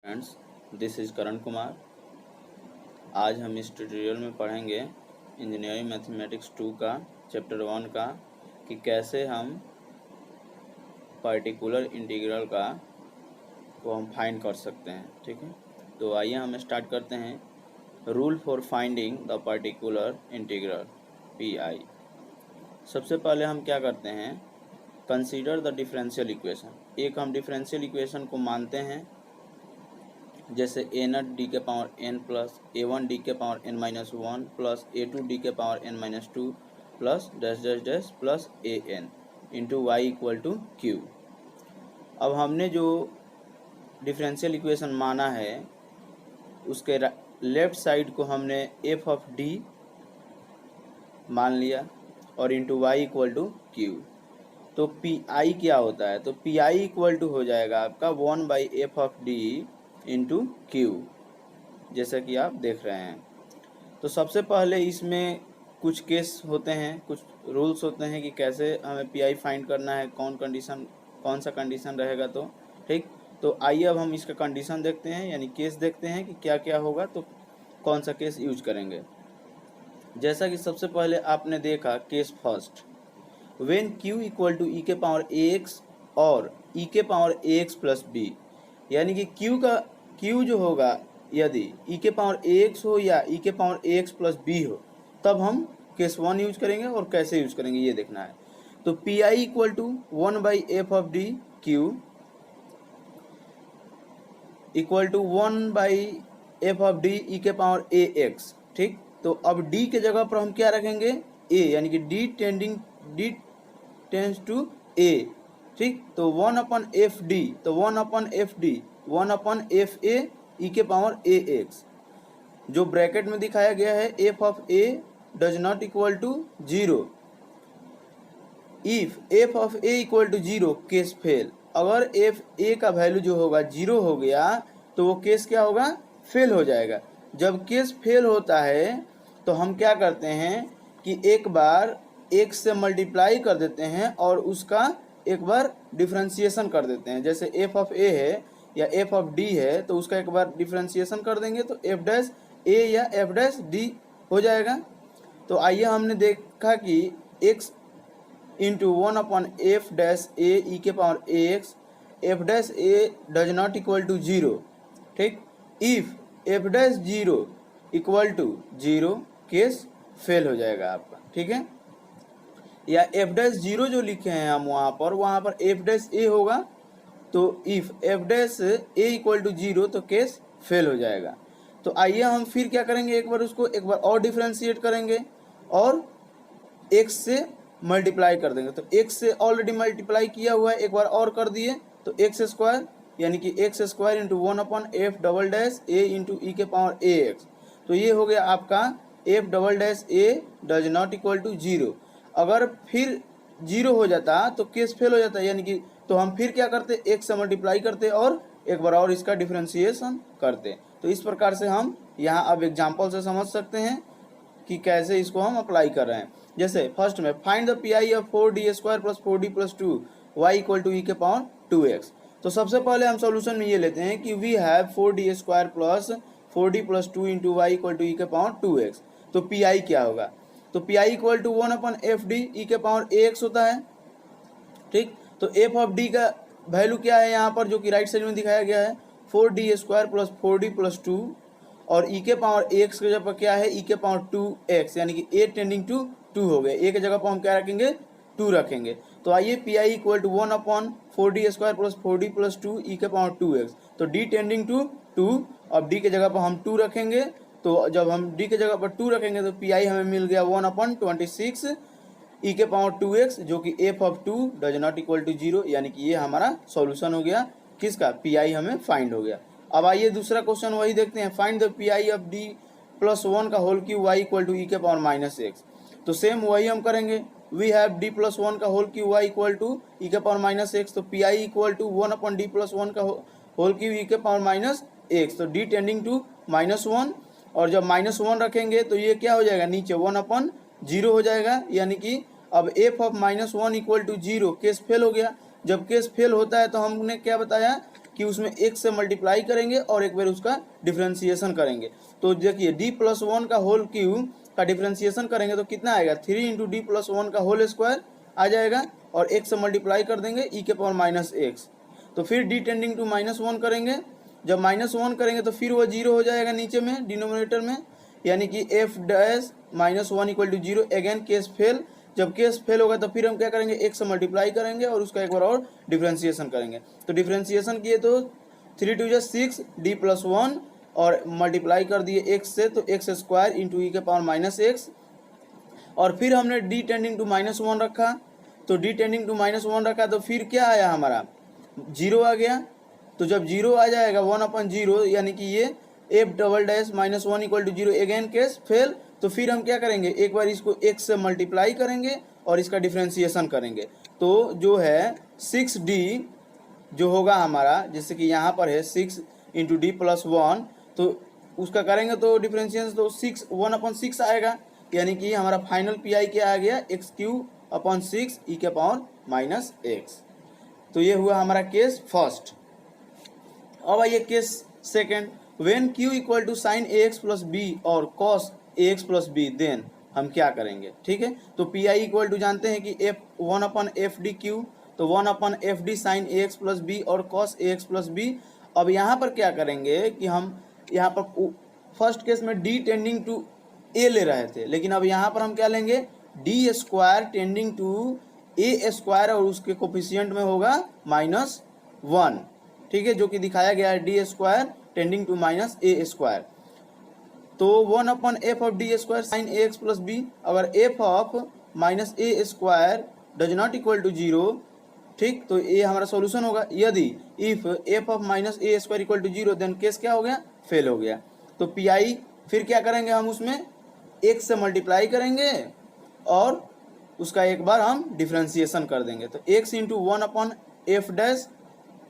Friends, this is Karan Kumar. आज हम इस ट्यूटोरियल में पढ़ेंगे इंजीनियरिंग मैथमेटिक्स 2 का चैप्टर 1 का कि कैसे हम पर्टिकुलर इंटीग्रल को हम फाइंड कर सकते हैं। ठीक है, तो आइए हम स्टार्ट करते हैं। Rule for finding the particular integral PI। सबसे पहले हम क्या करते हैं, कंसीडर द डिफरेंशियल इक्वेशन। एक हम डिफरेंशियल इक्वेशन को मानते हैं, जैसे a0 डी के power n plus a1 D के power n minus 1 plus a2 D के power n minus 2 plus dash dash dash plus an into Y equal to Q. अब हमने जो डिफरेंशियल इक्वेशन माना है उसके लेफ्ट साइड को हमने एफ ऑफ डी मान लिया और into Y equal to Q. तो पी आई क्या होता है, तो पी आई इक्वल टू हो जाएगा आपका 1/f of D into Q, जैसा कि आप देख रहे हैं। तो सबसे पहले इसमें कुछ केस होते हैं, कुछ रूल्स होते हैं कि कैसे हमें पी आई फाइंड करना है, कौन सा कंडीशन रहेगा। तो ठीक, तो आइए अब हम इसका कंडीशन देखते हैं, यानी केस देखते हैं कि क्या क्या होगा, तो कौन सा केस यूज करेंगे। जैसा कि सबसे पहले आपने देखा case first, when q equal to E के पावर ax और ई के पावर ax प्लस बी, यानी कि q जो होगा यदि e के पावर ax हो या e के पावर ax प्लस बी हो, तब हम केस 1 यूज करेंगे। और कैसे यूज करेंगे ये देखना है। तो P I equal to 1/f of D Q equal to 1/f of D E के पावर ax। ठीक, तो अब d के जगह पर हम क्या रखेंगे, a, यानी कि d टेंड्स टू a। ठीक, तो 1/f_d, तो 1/f_d 1/f_a e के पावर ax, जो ब्रैकेट में दिखाया गया है f of a does not equal to 0 if f of a equal to 0 case fail. अगर f a का वैल्यू जो होगा 0 हो गया तो वो केस क्या होगा, फेल हो जाएगा। जब केस फेल होता है तो हम क्या करते हैं कि एक बार x से मल्टीप्लाई कर देते हैं और उसका एक बार डिफ्रेंशिएशन कर देते हैं। जैसे f ऑफ a है या f ऑफ d है, तो उसका एक बार डिफ्रेंशिएशन कर देंगे तो f डैश a या f डैश d हो जाएगा। तो आइए हमने देखा कि x into 1/f dash a E के power ax f dash a does not equal to 0। ठीक, if f dash 0 equal to 0 case fail हो जाएगा आपका। ठीक है, या f डैश 0 जो लिखे हैं हम वहाँ पर f डैश a होगा, तो if f dash a equal to 0 तो केस फेल हो जाएगा। तो आइए हम फिर क्या करेंगे, एक बार उसको एक बार और डिफ्रेंशिएट करेंगे और x से मल्टीप्लाई कर देंगे। तो x से ऑलरेडी मल्टीप्लाई किया हुआ है, एक बार और कर दिए तो x स्क्वायर, यानी कि x square into 1/f double dash a into E के पावर ax। तो ये हो गया आपका f double dash a does not equal to 0। अगर फिर 0 हो जाता तो केस फेल हो जाता, यानी कि तो हम फिर क्या करते, x से मल्टीप्लाई करते और एक बार और इसका डिफ्रेंशिएशन करते। तो इस प्रकार से हम यहाँ अब एग्जाम्पल से समझ सकते हैं कि कैसे इसको हम अप्लाई कर रहे हैं। जैसे फर्स्ट में find the P I of 4d square plus 4d plus 2 Y equal to E के पावर 2x। तो सबसे पहले हम सॉल्यूशन में ये लेते हैं कि we have 4d square plus 4d plus 2 into Y equal to E के पावर 2x। तो पी आई क्या होगा, तो P I equal to 1/f D E के पावर ax होता है। ठीक, तो f ऑफ d का वैल्यू क्या है यहाँ पर, जो कि राइट साइड में दिखाया गया है 4d square plus 4d plus 2 और ई के पावर x के जगह पर क्या है, ई के पावर 2x, यानी कि a टेंडिंग टू 2 हो गया। a के जगह पर हम क्या रखेंगे, 2 रखेंगे। तो आइए P I equal to 1/4d square plus 4d plus 2 E के पावर 2x, तो d टेंडिंग टू 2, अब d के जगह पर हम 2 रखेंगे। तो जब हम d के जगह पर 2 रखेंगे तो पी आई हमें मिल गया 1/26 ई के पावर 2x, जो कि f of 2 does not equal to 0, यानी कि ये हमारा सॉल्यूशन हो गया किसका, पी आई हमें फाइंड हो गया। अब आइए दूसरा क्वेश्चन वही देखते हैं, find the P I of d plus 1 का whole Q Y equal to E के पावर माइनस x। तो सेम वही हम करेंगे, वी हैव d प्लस 1 का whole Q Y equal to E के पावर माइनस x। तो P I equal to 1/d plus 1 का होल क्यू ई के पावर माइनस x, तो d टेंडिंग टू -1, और जब -1 रखेंगे तो ये क्या हो जाएगा, नीचे 1/0 हो जाएगा, यानी कि अब f of -1 equal to 0 case fail हो गया। जब केस फेल होता है तो हमने क्या बताया कि उसमें x से मल्टीप्लाई करेंगे और एक बार उसका डिफ्रेंसिएशन करेंगे। तो देखिए d+1 का होल क्यू का डिफ्रेंसिएशन करेंगे तो कितना आएगा, 3 इंटू d+1 का होल स्क्वायर आ जाएगा और x से मल्टीप्लाई कर देंगे e के पावर माइनस एक्स। तो फिर d टेंडिंग टू -1 करेंगे, जब -1 करेंगे तो फिर वो 0 हो जाएगा नीचे में डिनोमिनेटर में, यानी कि f dash -1 equal to 0। Again case fail, जब केस फेल होगा तो फिर हम क्या करेंगे, x से मल्टीप्लाई करेंगे और उसका एक बार और डिफ्रेंसिएशन करेंगे। तो डिफ्रेंसिएशन किए तो 3 2 6 d+1 और मल्टीप्लाई कर दिए x से तो x स्क्वायर इंटू ई के पावर माइनस एक्स। और फिर हमने d टेंडिंग टू -1 रखा, तो d टेंडिंग टू -1 रखा तो फिर क्या आया हमारा, 0 आ गया। तो जब 0 आ जाएगा 1/0 यानी कि ये f double dash -1 equal to 0। Again case fail, तो फिर हम क्या करेंगे, एक बार इसको x से मल्टीप्लाई करेंगे और इसका डिफ्रेंसिएशन करेंगे। तो जो है 6d जो होगा हमारा, जैसे कि यहाँ पर है 6 इंटू d+1, तो उसका करेंगे तो डिफ्रेंसिएशन तो 1/6 आएगा, यानी कि हमारा फाइनल पी आई क्या आ गया, x³/6 ई के पावर माइनस एक्स। तो ये हुआ हमारा केस फर्स्ट। अब आइए case second, when q equal to sine ax plus B और cos ax plus B, then हम क्या करेंगे, ठीक है। तो पी आई इक्वल टू जानते हैं कि 1/fdq, तो 1/fd sine ax plus B और कॉस ax प्लस बी। अब यहाँ पर क्या करेंगे कि हम यहाँ पर फर्स्ट केस में d टेंडिंग टू a ले रहे थे, लेकिन अब यहाँ पर हम क्या लेंगे, d² टेंडिंग टू a² और उसके कोफिशिएंट में होगा -1, ठीक है, जो कि दिखाया गया है d² टेंडिंग टू -a²। तो 1/f of d² sine ax plus B, अगर f of -a² does not equal to 0, ठीक, तो ये हमारा सॉल्यूशन होगा। यदि if f of -a² equal to 0 then case क्या हो गया, फेल हो गया। तो पी आई फिर क्या करेंगे, हम उसमें x से मल्टीप्लाई करेंगे और उसका एक बार हम डिफ्रेंसिएशन कर देंगे। तो x into 1/f dash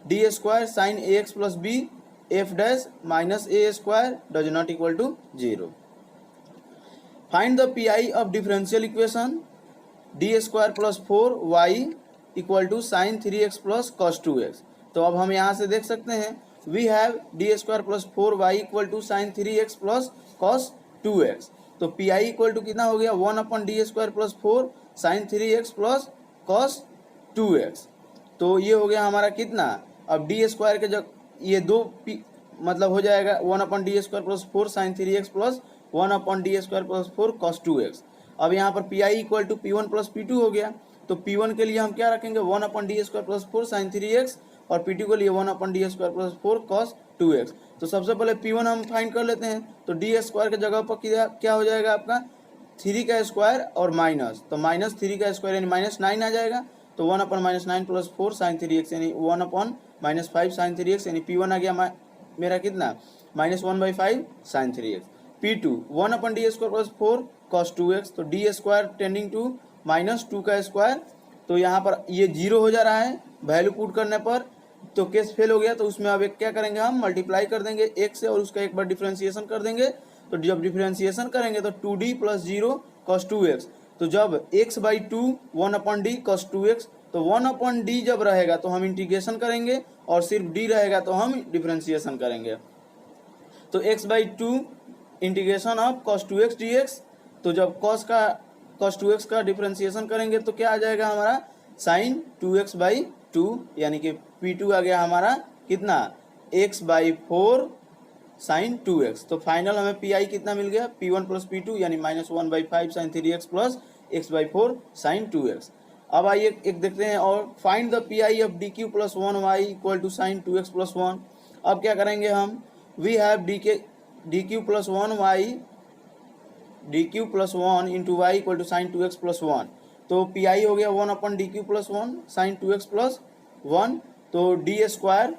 d² sine ax plus B f dash -a² does not equal to 0। Find the P I of differential equation d² plus 4y equal to sine 3x plus cos 2x। तो अब हम यहाँ से देख सकते हैं, we have d² plus 4y equal to sine 3x plus cos 2x। तो P I equal to कितना हो गया, 1/d² plus 4 sine 3x plus cos 2x। तो ये हो गया हमारा कितना, अब d² के जब ये दो मतलब हो जाएगा 1/d² plus 4 sine 3x plus 1/d² plus 4 cos 2x। अब यहाँ पर P I equal to P1 plus P2 हो गया। तो P1 के लिए हम क्या रखेंगे, 1/d² प्लस 4 साइन 3x और P2 के लिए 1/d² प्लस 4 कॉस 2x। तो सबसे पहले P1 हम फाइंड कर लेते हैं। तो d² के जगह पर क्या हो जाएगा आपका 3 का स्क्वायर और माइनस, तो -3 का स्क्वायर यानी -9 आ जाएगा। तो 1/-9 प्लस 4 साइन 3x यानी 1/-5 साइन 3x, यानी P1 आ गया मेरा कितना, -1/5 sign 3x। P2 1/d² plus 4 cos 2x, तो d² टेंडिंग टू -2 का स्क्वायर। तो यहाँ पर ये 0 हो जा रहा है वैल्यू पुट करने पर, तो केस फेल हो गया। तो उसमें अब एक क्या करेंगे, हम मल्टीप्लाई कर देंगे x से और उसका एक बार डिफ्रेंसिएशन कर देंगे। तो जब डिफ्रेंसिएशन करेंगे तो 2d प्लस 0 कॉस 2x। तो जब x/2 1/d कॉस 2x, तो 1/d जब रहेगा तो हम इंटीग्रेशन करेंगे और सिर्फ d रहेगा तो हम डिफ्रेंसिएशन करेंगे। तो x/2 integration of cos 2x dx। तो जब cos 2x का डिफ्रेंसिएशन करेंगे तो क्या आ जाएगा हमारा, साइन 2x/2, यानी कि P2 आ गया हमारा कितना, x/4 साइन 2x। तो फाइनल हमें पी आई कितना मिल गया, P1 प्लस P2 यानी -1/5 sign 3x plus x/4 sign 2x। अब आइए एक देखते हैं और find the P I of dq plus 1y equal to sine 2x plus 1। अब क्या करेंगे हम, we have dq plus 1 into Y equal to sine 2x plus 1। तो पी आई हो गया 1/dq plus 1 sign 2x plus 1। तो d²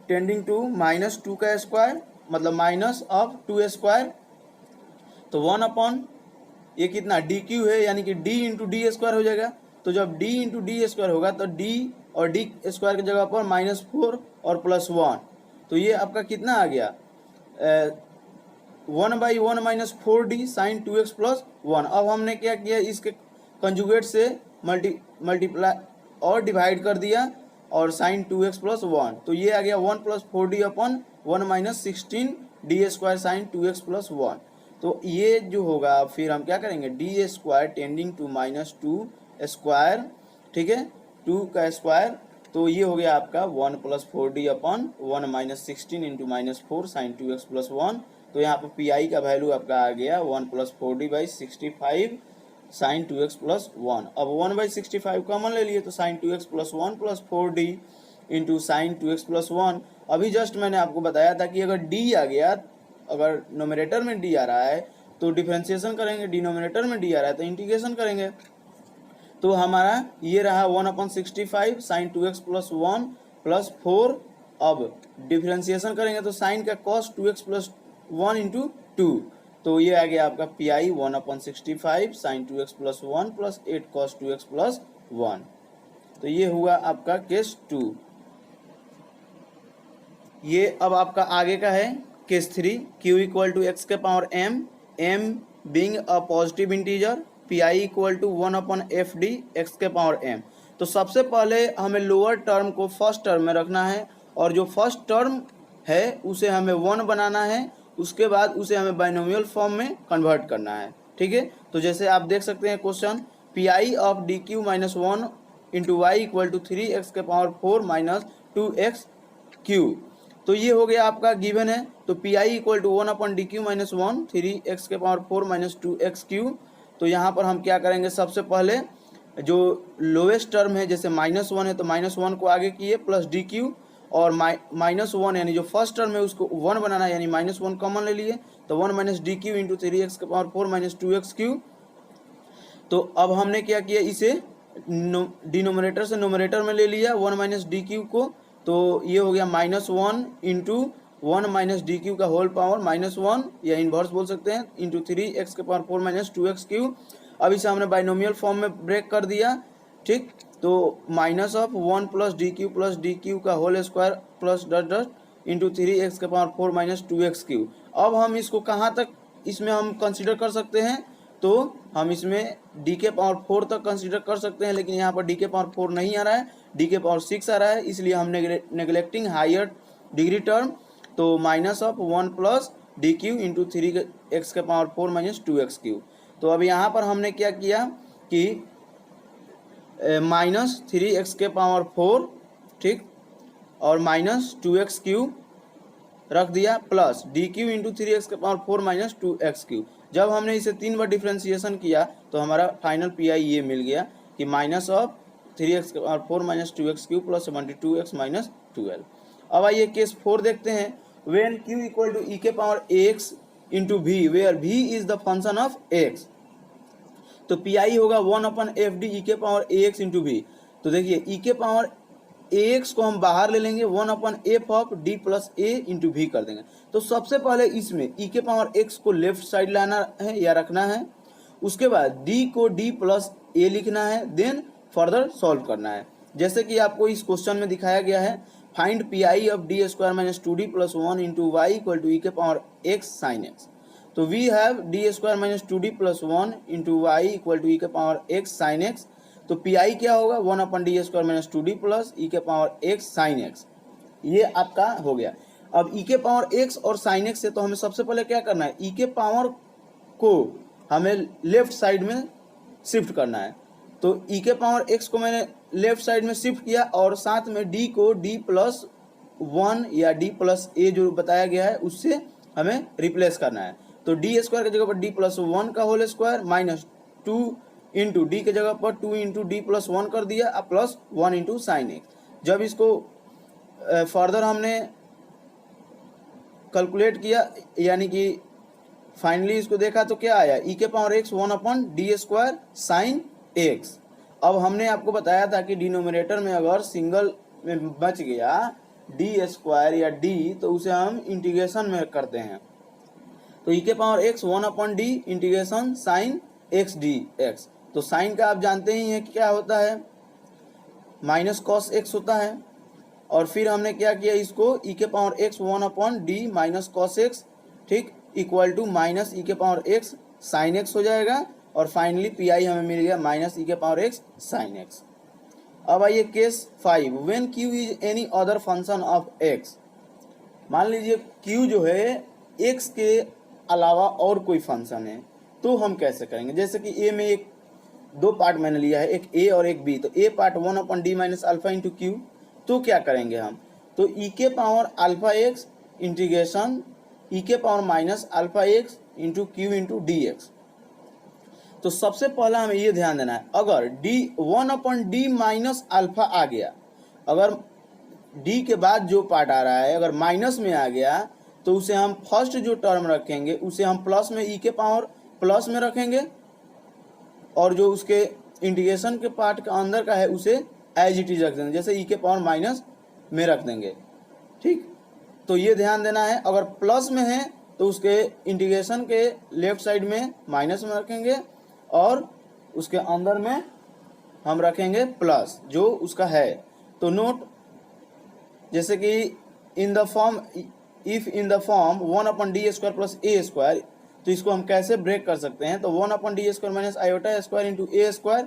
टेंडिंग टू -2 का square मतलब माइनस ऑफ 2² तो 1/ ये कितना dq है, यानी कि d इंटू d² हो जाएगा। तो जब d इंटू d² होगा तो d और d² की जगह पर -4 और प्लस 1। तो ये आपका कितना आ गया, 1/1 - 4d साइन 2x प्लस 1। अब हमने क्या किया, इसके कंजुगेट से मल्टीप्लाई और डिवाइड कर दिया। और साइन 2x प्लस 1, तो ये आ गया 1 plus 4d upon 1 minus 16d² sine 2x plus 1। तो ये जो होगा फिर हम क्या करेंगे, d² tending to minus 2 square, ठीक है, 2 का स्क्वायर, तो ये हो गया आपका 1 plus 4d upon 1 minus 16 into minus 4 sine 2x plus 1। तो यहाँ पर पी आई का वैल्यू आपका आ गया 1 plus 4d by 65 sign 2x plus 1। अब 1 बाई 65 कॉमन ले लिए तो sine 2x plus 1 plus 4d into sine 2x plus 1। अभी जस्ट मैंने आपको बताया था कि अगर d आ गया, अगर नोमिनेटर में d आ रहा है तो डिफ्रेंसिएशन करेंगे, डिनोमिनेटर में d आ रहा है तो इंटीग्रेशन करेंगे। तो हमारा ये रहा 1/65 साइन 2x प्लस 1 प्लस 4। अब डिफ्रेंसिएशन करेंगे तो साइन का कॉस 2x प्लस 1 इंटू 2, तो ये आ गया आपका P I 1/65 sine 2x plus 1 plus 8 cos 2x plus 1। तो ये हुआ आपका केस 2। ये अब आपका आगे का है case 3, q equal to X के power m, m being a positive integer, P I equal to 1/fd X के पावर m। तो सबसे पहले हमें लोअर टर्म को फर्स्ट टर्म में रखना है और जो फर्स्ट टर्म है उसे हमें 1 बनाना है, उसके बाद उसे हमें बाइनोमियल फॉर्म में कन्वर्ट करना है, ठीक है। तो जैसे आप देख सकते हैं question, P I of D Q minus 1 into Y equal to 3x के पावर 4 माइनस 2x क्यू, तो ये हो गया आपका गिवन है। तो P I equal to 1/dq minus 1 3x के पावर 4 माइनस 2x क्यू। तो यहाँ पर हम क्या करेंगे, सबसे पहले जो लोएस्ट टर्म है जैसे -1 है तो -1 को आगे किए प्लस डी क्यू, और -1 यानी जो फर्स्ट टर्म है उसको 1 बनाना है, यानी -1 कॉमन ले लिए तो 1 minus D Q into 3x के पावर 4 माइनस 2x क्यू। तो अब हमने क्या किया, इसे डिनोमिनेटर से नोमिनेटर में ले लिया 1 माइनस डी क्यू को, तो ये हो गया -1 इंटू 1 माइनस डी क्यू का होल पावर -1 या इन्वर्स बोल सकते हैं इंटू 3x के पावर 4 माइनस 2x क्यू। अब इसे हमने बाइनोमियल फॉर्म में ब्रेक कर दिया, ठीक। तो minus of 1 plus D Q का होल स्क्वायर प्लस डट डट इंटू 3x के पावर 4 माइनस 2x क्यू। अब हम इसको कहाँ तक इसमें हम कंसिडर कर सकते हैं, तो हम इसमें d के पावर 4 तक कंसिडर कर सकते हैं, लेकिन यहाँ पर d के पावर 4 नहीं आ रहा है, d के पावर 6 आ रहा है, इसलिए हम नेग्लेक्टिंग हायर डिग्री टर्म, तो minus of 1 plus D Q into 3x के पावर 4 माइनस 2x क्यू। तो अब यहाँ पर हमने क्या किया कि माइनस 3x के पावर 4, ठीक, और माइनस 2x क्यू रख दिया plus D Q into 3x के पावर 4 माइनस 2x क्यू। जब हमने इसे 3 बार डिफ्रेंसिएशन किया तो हमारा फाइनल पी आई ये मिल गया कि माइनस ऑफ 3x के power 4 minus 2x Q plus 72x minus 12। अब आइए केस 4 देखते हैं, when q equal to e के power ax into v where v is the function of x। तो पी आई होगा 1/fd e के power ax into v। तो देखिए e के पावर ax को हम बाहर ले लेंगे, 1/f of d plus a into v कर देंगे। तो सबसे पहले इसमें e के पावर x को लेफ्ट साइड लाना है या रखना है, उसके बाद d को d प्लस a लिखना है, देन फर्दर सॉल्व करना है। जैसे कि आपको इस क्वेश्चन में दिखाया गया है, find P I of D square minus 2d plus 1 into Y equal to e के पावर x साइन x। तो we have D square minus 2d plus 1 into Y equal to e के power x sine x। तो P I क्या होगा, 1/d square minus 2d plus e के power x sine x। ये आपका हो गया। अब e के पावर x और साइन x से तो हमें सबसे पहले क्या करना है, e के पावर को हमें लेफ्ट साइड में शिफ्ट करना है। तो e के पावर x को मैंने लेफ्ट साइड में शिफ्ट किया और साथ में d को d प्लस 1 या d प्लस a जो बताया गया है उससे हमें रिप्लेस करना है। तो d स्क्वायर की जगह पर d प्लस 1 का whole square minus 2 into D के जगह पर 2 इंटू डी प्लस 1 कर दिया, अब प्लस 1 इंटू साइन एक्स। जब इसको फर्दर हमने कैलकुलेट किया यानी कि फाइनली इसको देखा तो क्या आया, e के power x 1/d square sine x। अब हमने आपको बताया था कि डिनोमिनेटर में अगर सिंगल में बच गया d स्क्वायर या d तो उसे हम इंटीग्रेशन में करते हैं। तो e के power x 1/d integration sine x dx। तो साइन का आप जानते ही हैं कि क्या होता है, माइनस कॉस x होता है। और फिर हमने क्या किया, इसको e के power x 1/d minus cos x, ठीक, इक्वल टू माइनस e के पावर x साइन x हो जाएगा। और फाइनली पी आई हमें मिल गया माइनस e के पावर x साइन x। अब आइए case 5, when Q is any other function of x. मान लीजिए क्यू जो है एक्स के अलावा और कोई फंक्शन है, तो हम कैसे करेंगे। जैसे कि ए में एक दो पार्ट मैंने लिया है, एक ए और एक बी। तो A part 1/d minus alpha into Q, तो क्या करेंगे हम, तो ई के power alpha X integration E के power minus alpha X into Q into D X. तो सबसे पहला हमें ये ध्यान देना है, अगर डी 1/d माइनस अल्फा आ गया, अगर डी के बाद जो पार्ट आ रहा है अगर माइनस में आ गया, तो उसे हम फर्स्ट जो टर्म रखेंगे उसे हम प्लस में ई के पावर प्लस में रखेंगे, और जो उसके इंटीग्रेशन के पार्ट का अंदर का है उसे एज इट इज रख देंगे, जैसे ई के पावर माइनस में रख देंगे। ठीक, तो ये ध्यान देना है, अगर प्लस में है तो उसके इंटीग्रेशन के लेफ्ट साइड में माइनस में रखेंगे, और उसके अंदर में हम रखेंगे प्लस जो उसका है। तो नोट, जैसे कि in the form, if in the form 1/d square plus A square, तो इसको हम कैसे ब्रेक कर सकते हैं, तो 1/d square minus iota square into A square,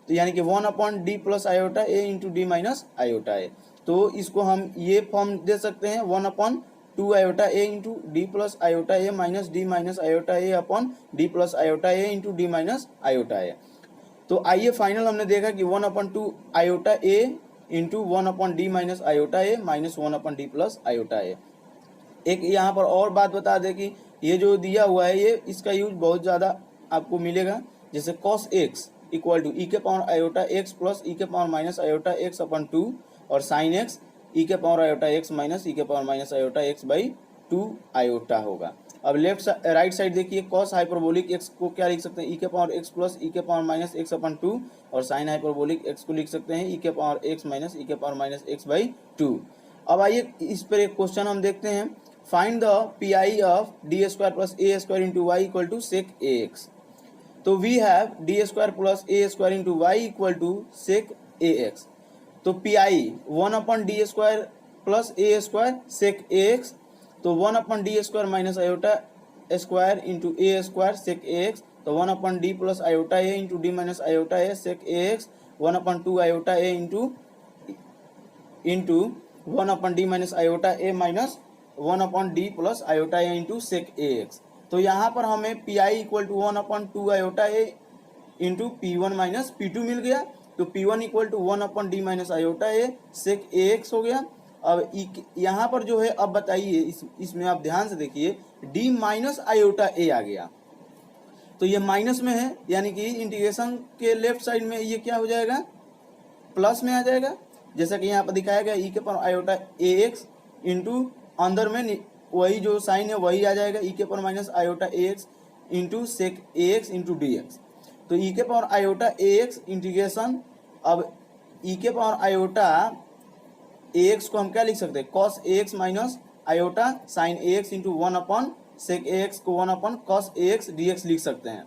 तो यानी कि 1/d plus iota A into D minus iota A. तो इसको हम ये फॉर्म दे सकते हैं 1/2 iota A into D plus iota A minus D minus iota A upon D plus iota A into D minus iota A. तो आइए final हमने देखा कि 1/2 iota A into 1/d minus iota A minus 1/d plus iota ए। एक यहाँ पर और बात बता दें कि ये जो दिया हुआ है, ये इसका यूज बहुत ज़्यादा आपको मिलेगा, जैसे cos x equal to E के पावर आयोटा एक्स प्लस ई के power minus iota x upon 2, और साइन एक्स ई के power iota x minus E के power minus iota x by 2 iota होगा। अब राइट साइड देखिए, कॉस हाइपरबोलिक एक्स को क्या लिख सकते हैं, ई के पावर एक्स प्लस ई के पावर माइनस एक्स अपन 2, और साइन हाइपरबोलिक एक्स को लिख सकते हैं ई के पावर एक्स माइनस ई के पावर माइनस एक्स बाई 2। अब आइए इस पर एक क्वेश्चन हम देखते हैं, find the P I of D square plus A square into Y equal to sec A X. तो we have D square plus A square into Y equal to sec A X. तो P I 1/d square plus A square sec A X, तो 1/d square minus iota square into A square sec A X, तो 1/d plus iota A into D minus iota A sec A X, 1/2 iota A into 1/d minus iota A minus 1/d plus iota A into sec A X. तो यहाँ पर हमें P I equal to 1/2 iota A into P1 minus P2 मिल गया। तो P1 equal to 1/d minus iota A sec A X हो गया। अब यहाँ पर जो है, अब बताइए इसमें आप ध्यान से देखिए, d माइनस आयोटा ए आ गया, तो ये माइनस में है, यानी कि इंटीग्रेशन के लेफ्ट साइड में ये क्या हो जाएगा, प्लस में आ जाएगा, जैसा कि यहाँ पर दिखाया गया ई के power iota A X into अंदर में वही जो साइन है वही आ जाएगा, ई के power minus iota A X into sec A X into D X. तो ई के power iota A x integration, अब ई के पावर आयोटा ए एक्स को हम क्या लिख सकते हैं, cos A X minus iota sine A X into 1/सेक A X को 1/कॉस ए एक्स डी एक्स लिख सकते हैं।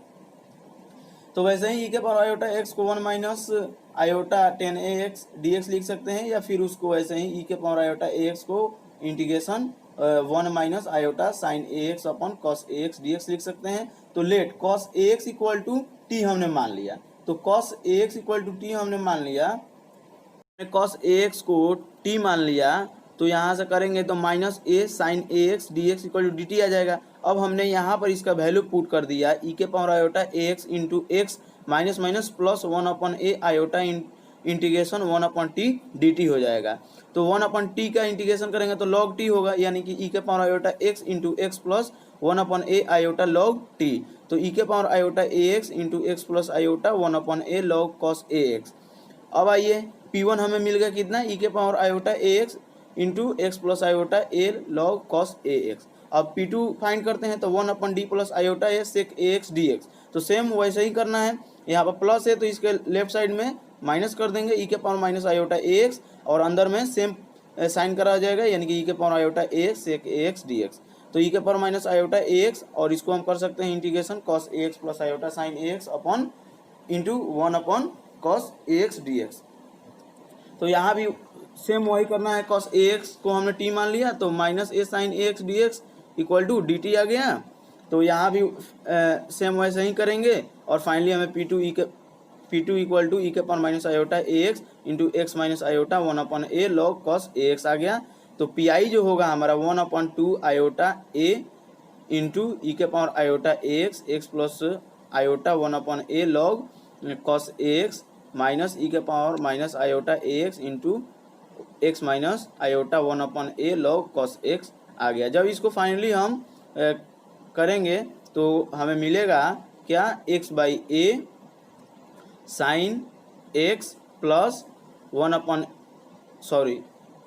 तो वैसे ही ई के पावर आयोटा एक्स को 1 माइनस आयोटा टेन ए एक्स डी एक्स लिख सकते हैं, या फिर उसको वैसे ही ई के पावर आयोटा ए एक्स को integration 1 minus iota sine A X upon cos A X D X लिख सकते हैं। तो let cos A X equal to T हमने मान लिया, तो cos A X equal to T हमने मान लिया, कॉस ए एक्स को टी मान लिया, तो यहाँ से करेंगे तो minus A sine A X D X equal to D T आ जाएगा। अब हमने यहाँ पर इसका वैल्यू पुट कर दिया, ई के power iota A X into X minus minus plus 1/ए iota integration 1/t D T हो जाएगा। तो 1/t का इंटीग्रेशन करेंगे तो log t होगा, यानी कि ई के power iota X into X plus 1/a iota log t। तो ई के power iota A X into X plus iota 1/a log cos A X. अब आइए P1 हमें मिल गया कितना, ई के power iota A X into X plus iota A log cos A X. अब P2 फाइंड करते हैं, तो 1/d plus iota A sec A X D X. तो सेम वैसे ही करना है, यहाँ पर प्लस है तो इसके लेफ्ट साइड में माइनस कर देंगे, ई के power minus iota A x, और अंदर में सेम साइन करा जाएगा, यानी कि ई के power iota A x sec A X D X. तो ई के power minus iota A x, और इसको हम कर सकते हैं integration cos A X plus iota sine A X upon into 1/कॉस A X D X. तो यहाँ भी सेम वही करना है, कॉस ए एक्स को हमने टी मान लिया, तो minus A sine A X D X equal to D T आ गया। तो यहाँ भी सेम वैसे ही करेंगे, और फाइनली हमें P2 ई के P2 इक्वल टू ई के power minus iota A X into X minus iota 1/a log cos A X आ गया। तो पी जो होगा हमारा 1/2 आयोटा ए इंटू ई के power iota A X plus iota 1/a log cos A X minus E के power minus iota A X into X minus iota 1/a log cos X आ गया। जब इसको finally हम करेंगे तो हमें मिलेगा क्या, X by A sine X plus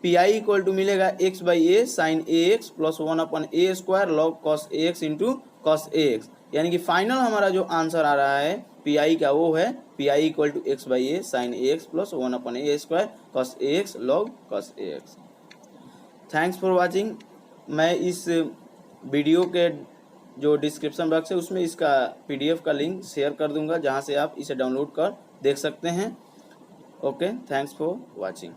P I equal to मिलेगा X by A sine A X plus 1/a square log cos A X into cos A X. यानी कि फाइनल हमारा जो आंसर आ रहा है पी आई का वो है P I equal to X by A sine A X plus 1/a square cos A X log cos A X. Thanks for watching. मैं इस वीडियो के जो डिस्क्रिप्शन बॉक्स है उसमें इसका PDF का लिंक शेयर कर दूंगा, जहां से आप इसे डाउनलोड कर देख सकते हैं। Okay, thanks for watching.